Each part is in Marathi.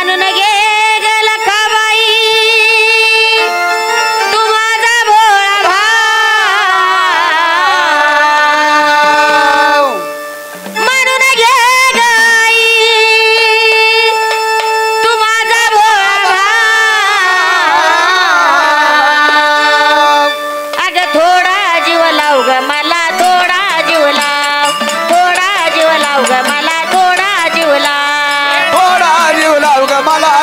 मानून घे गल खबाई तू माझा भोळा भाव मानून घे गाई तू माझा भोळा भाव अग थोडा जीव लाव ग मला थोडा जीव लाव थोडा जीव लाव ग मला थोडा जीव लाव थोडा जीव लाव ग मला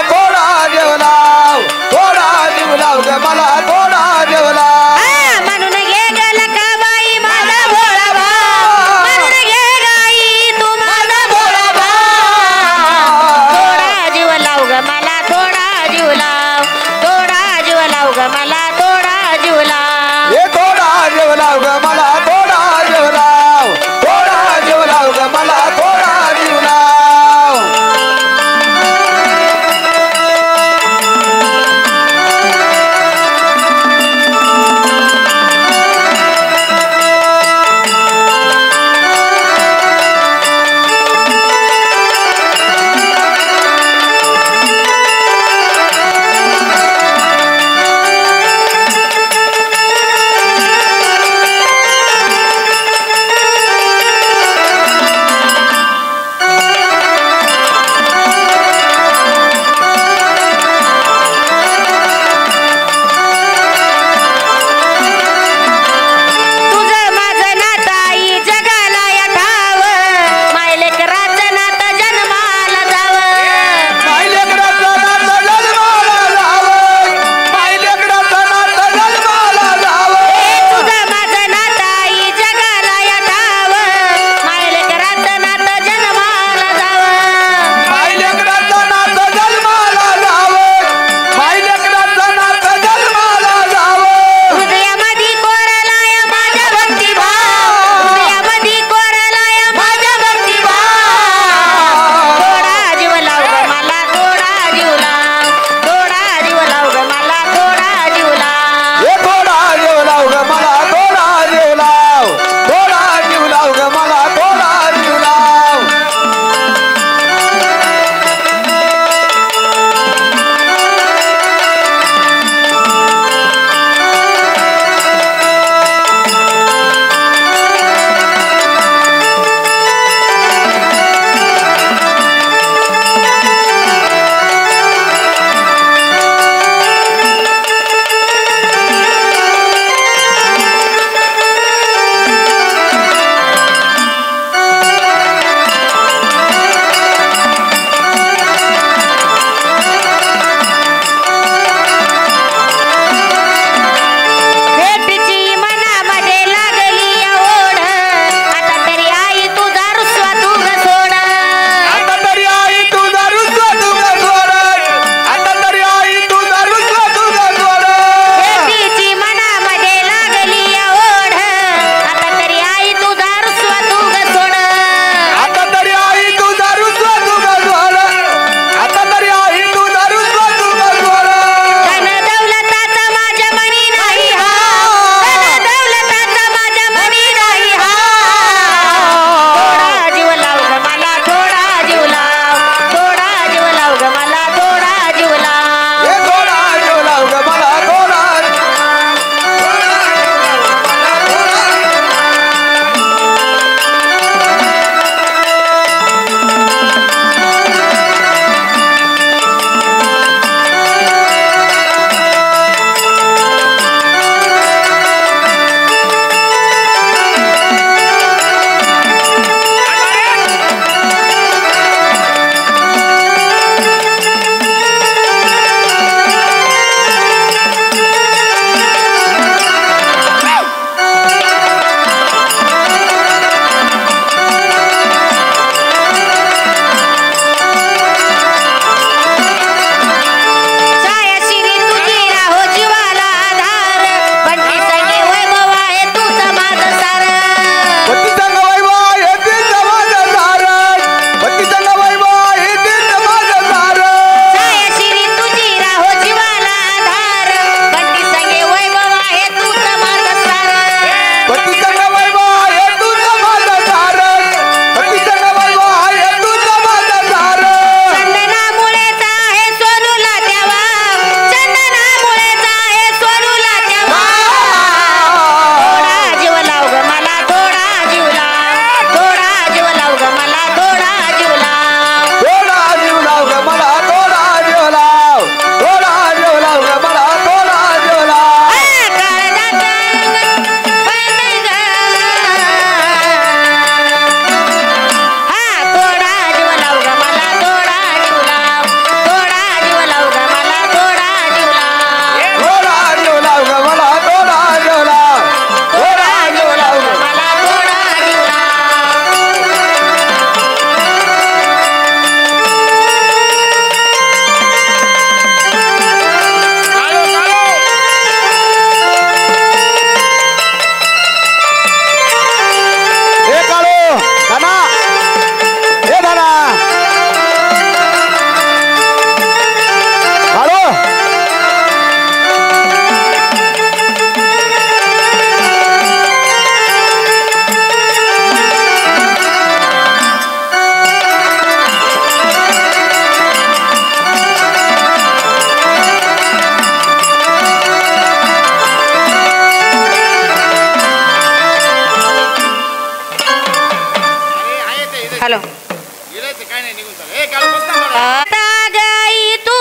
आता गाई तू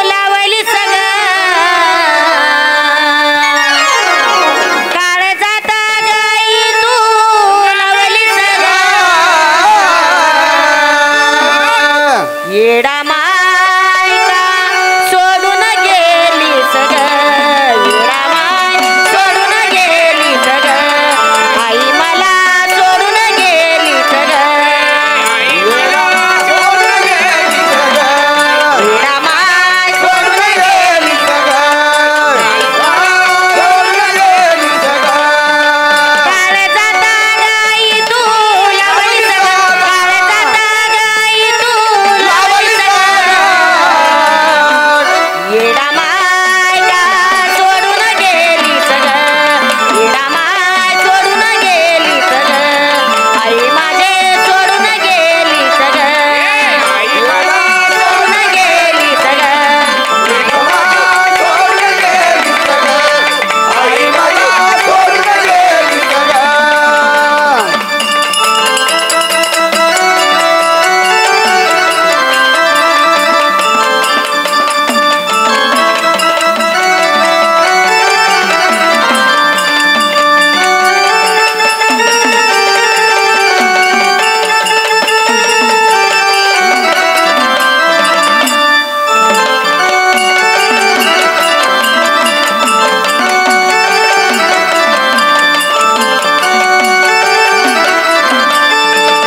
लावली सगळं काळ जाता गाई तू लावली सगळं येडा मायका सोडून गेली सगळं येडा माय सोडून गेली सगळं आई मला सोडून गेली सगळं येडा माय सोडून गेली काळ जाता गाई तू लावली सगळं काळ जाता गाई तू लावली सगळं येडा मायका सोडून गेली सगळं येडा माय सोडून गेली सगळं आई माझे सोडून गेली सगळं सोडून गेली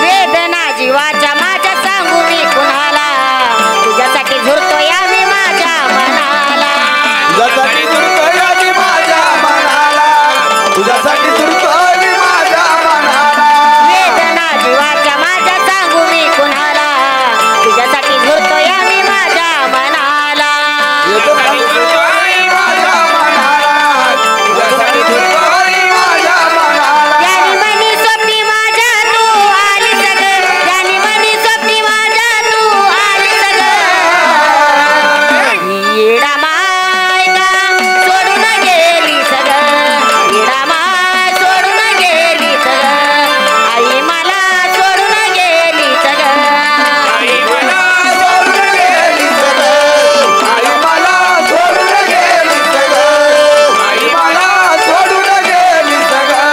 वेदना जीवाच्या माझ्या सांगू मी कुणाला तुझ्यासाठी झुरतोय आम्ही माझ्या मनाला तुझ्यासाठी तुरतोय मी माझ्या मनाला तुझ्यासाठी तुरतोय मी माझ्या मनाला वेदना जीवाच्या माझ्या सांगू मी कुणाला तुझ्यासाठी झुरतोय आम्ही माझ्या मनाला तुझ्यासाठी तुरतोय मी माझ्या मनाला तुझ्यासाठी तुरतोय मी माझ्या मनाला ज्यानी मनी स्वप्नी माझ्या तू आली सगळं ज्यानी मनी स्वप्नी माझ्या तू आली सगळं येडा मायका सोडून गेली सगळं येडा माय सोडून गेली सगळं आई मला सोडून गेली सगळं आई मला सोडून गेली सगळं आई मला सोडून गेली सगळं आई मला सोडून गेली सगळं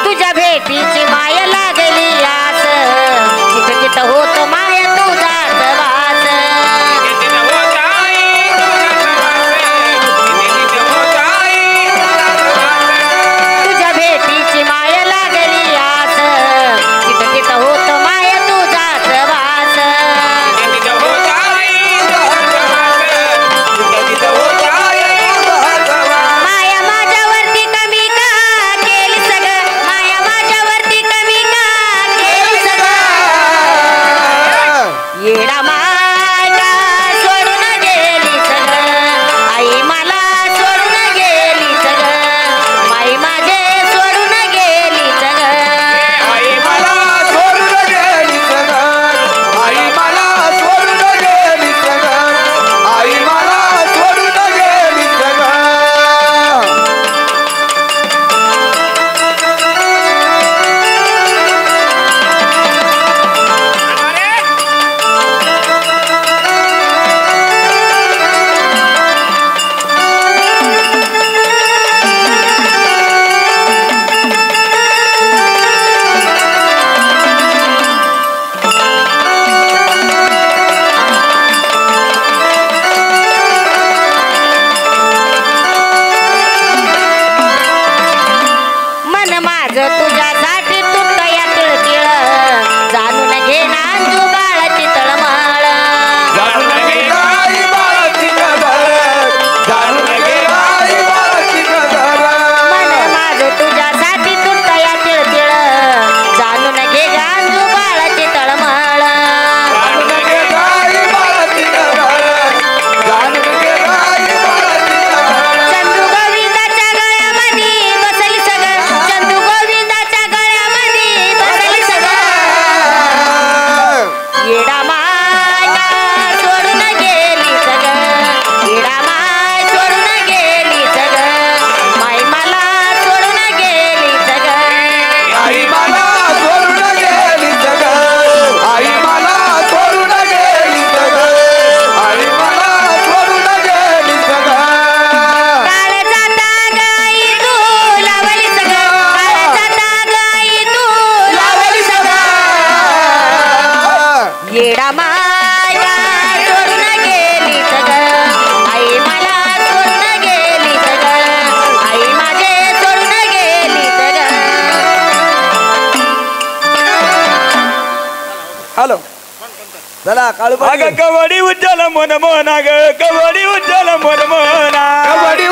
तुझ्या भेटीची माय लागली आस तिथं तिथं होत माय तुझाच वास तुझ्या भेटीची माय लागली आस तिथं तिथं होत माय तुझाच वास माया माझ्यावरती कमी का केली सगळं माया माझ्यावरती कमी का केली सगळं येडा मायका सोडून गेली सगळं आई मला सोडून गेली सगळं माई माझे सोडून गेली सगळं आई मला सोडून गेली सगळं आई मला सोडून गेली सगळं आई मला सोडून गेली सगळं येडा माया सोडून गेली सगळं येडा माय सोडून गेली सगळं माई मला सोडून गेली सगळं आई मला सोडून गेली सगळं आई मला सोडून गेली सगळं आई मला सोडून गेली सगळं काळचा तागाई तू लावली सगळं काळचा तागाई तू लावली सगळं येडा माया सोडून गेली सगळं आई मला सोडून गेली सगळं आई माझे सोडून गेली सगळं हॅलो चला काळू अग कवडी उज्ज्वल मन मोना ग कवडी उज्ज्वल मन मोना कबड्डी